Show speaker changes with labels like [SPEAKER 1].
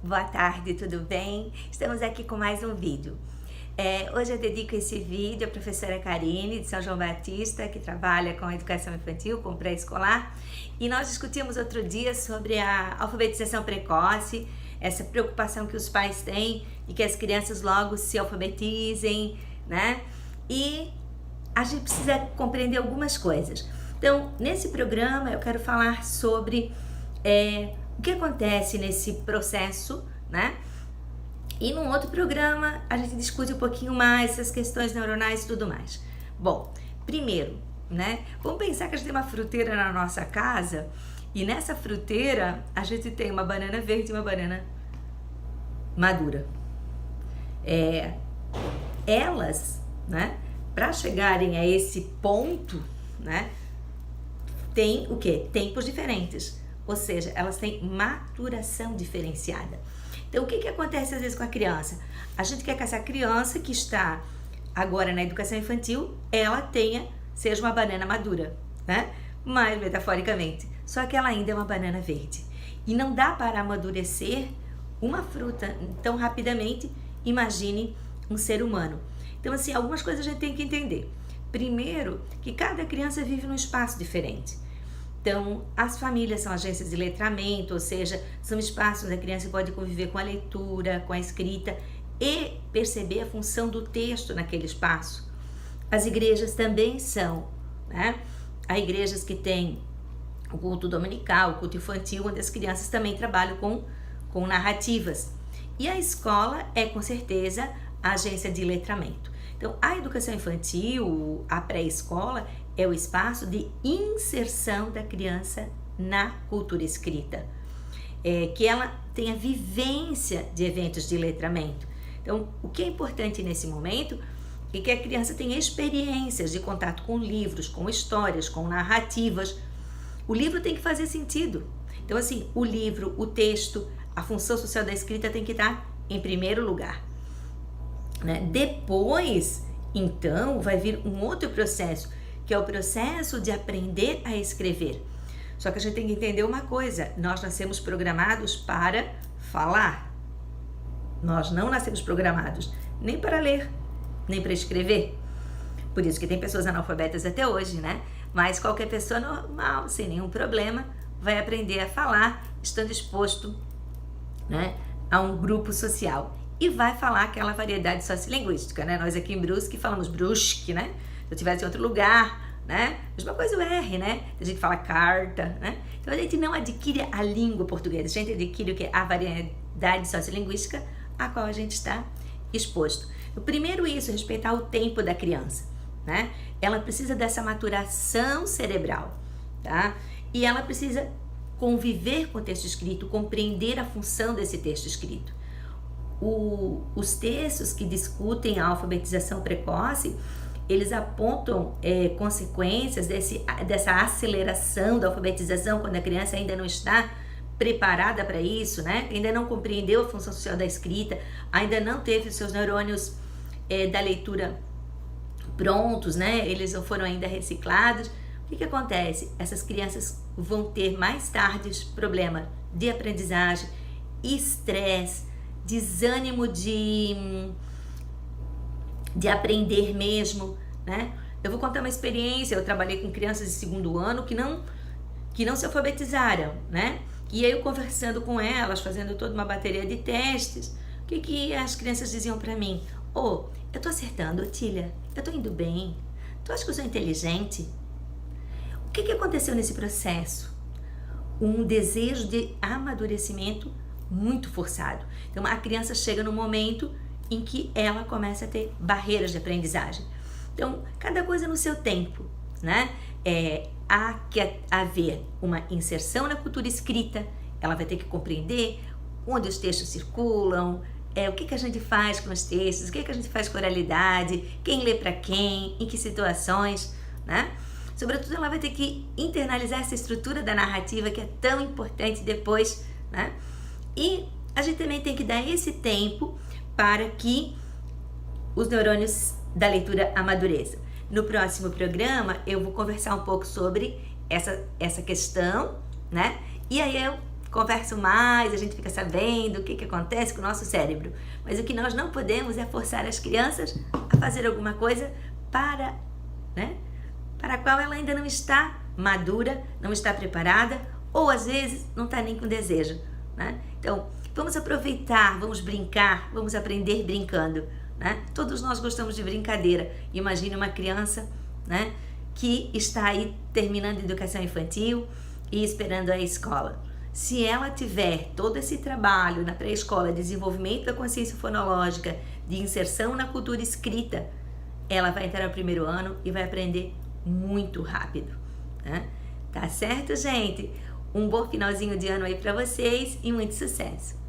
[SPEAKER 1] Boa tarde, tudo bem? Estamos aqui com mais um vídeo. Hoje eu dedico esse vídeo à professora Karine, de São João Batista, que trabalha com a educação infantil, com pré-escolar. E nós discutimos outro dia sobre a alfabetização precoce, essa preocupação que os pais têm de que as crianças logo se alfabetizem, né? E a gente precisa compreender algumas coisas. Então, nesse programa eu quero falar sobre o que acontece nesse processo, né? E num outro programa a gente discute um pouquinho mais essas questões neuronais e tudo mais. Bom, primeiro, né? Vamos pensar que a gente tem uma fruteira na nossa casa e nessa fruteira a gente tem uma banana verde e uma banana madura. Elas, né? Para chegarem a esse ponto, né? Tem o quê? Tempos diferentes. Ou seja, elas têm maturação diferenciada. Então, o que acontece às vezes com a criança? A gente quer que essa criança que está agora na educação infantil, ela seja uma banana madura, né? Mas, metaforicamente, só que ela ainda é uma banana verde. E não dá para amadurecer uma fruta tão rapidamente, imagine um ser humano. Então, assim, algumas coisas a gente tem que entender. Primeiro, que cada criança vive num espaço diferente. Então, as famílias são agências de letramento, ou seja, são espaços onde a criança pode conviver com a leitura, com a escrita e perceber a função do texto naquele espaço. As igrejas também são, né? Há igrejas que têm o culto dominical, o culto infantil, onde as crianças também trabalham com narrativas. E a escola é, com certeza, a agência de letramento. Então, a educação infantil, a pré-escola, é o espaço de inserção da criança na cultura escrita, que ela tenha vivência de eventos de letramento. Então, o que é importante nesse momento é que a criança tenha experiências de contato com livros, com histórias, com narrativas. O livro tem que fazer sentido. Então, assim, o livro, o texto, a função social da escrita tem que estar em primeiro lugar, né? Depois, então, vai vir um outro processo, que é o processo de aprender a escrever. Só que a gente tem que entender uma coisa: nós nascemos programados para falar. Nós não nascemos programados nem para ler, nem para escrever. Por isso que tem pessoas analfabetas até hoje, né? Mas qualquer pessoa normal, sem nenhum problema, vai aprender a falar, estando exposto, né, a um grupo social. E vai falar aquela variedade sociolinguística, né? Nós aqui em Brusque falamos brusque, né? Se eu estivesse em outro lugar, né? Mesma coisa o R, né? A gente fala carta, né? Então a gente não adquire a língua portuguesa, a gente adquire o que? A variedade sociolinguística a qual a gente está exposto. O primeiro isso, respeitar o tempo da criança, né? Ela precisa dessa maturação cerebral, tá? E ela precisa conviver com o texto escrito, compreender a função desse texto escrito. Os textos que discutem a alfabetização precoce, eles apontam consequências dessa aceleração da alfabetização quando a criança ainda não está preparada para isso, né? Ainda não compreendeu a função social da escrita, ainda não teve os seus neurônios da leitura prontos, né? Eles não foram ainda reciclados. O que acontece? Essas crianças vão ter mais tarde problema de aprendizagem, estresse, desânimo de aprender mesmo, né? Eu vou contar uma experiência. Eu trabalhei com crianças de segundo ano que não se alfabetizaram, né? E aí eu conversando com elas, fazendo toda uma bateria de testes, o que as crianças diziam para mim? Eu tô acertando, Otília, eu tô indo bem, tu acha que eu sou inteligente? O que aconteceu nesse processo? Um desejo de amadurecimento muito forçado. Então a criança chega no momento em que ela começa a ter barreiras de aprendizagem. Então, cada coisa no seu tempo, né? Há que haver uma inserção na cultura escrita, ela vai ter que compreender onde os textos circulam, o que a gente faz com os textos, o que a gente faz com a oralidade, quem lê para quem, em que situações, né? Sobretudo, ela vai ter que internalizar essa estrutura da narrativa que é tão importante depois, né? E a gente também tem que dar esse tempo para que os neurônios da leitura amadureçam. No próximo programa, eu vou conversar um pouco sobre essa questão, né? E aí eu conversam mais, a gente fica sabendo o que acontece com o nosso cérebro. Mas o que nós não podemos é forçar as crianças a fazer alguma coisa para a qual ela ainda não está madura, não está preparada, ou às vezes não está nem com desejo, né? Então, vamos aproveitar, vamos brincar, vamos aprender brincando, né? Todos nós gostamos de brincadeira. Imagine uma criança, né, que está aí terminando a educação infantil e esperando a escola. Se ela tiver todo esse trabalho na pré-escola, desenvolvimento da consciência fonológica, de inserção na cultura escrita, ela vai entrar no primeiro ano e vai aprender muito rápido, né? Tá certo, gente? Um bom finalzinho de ano aí para vocês e muito sucesso!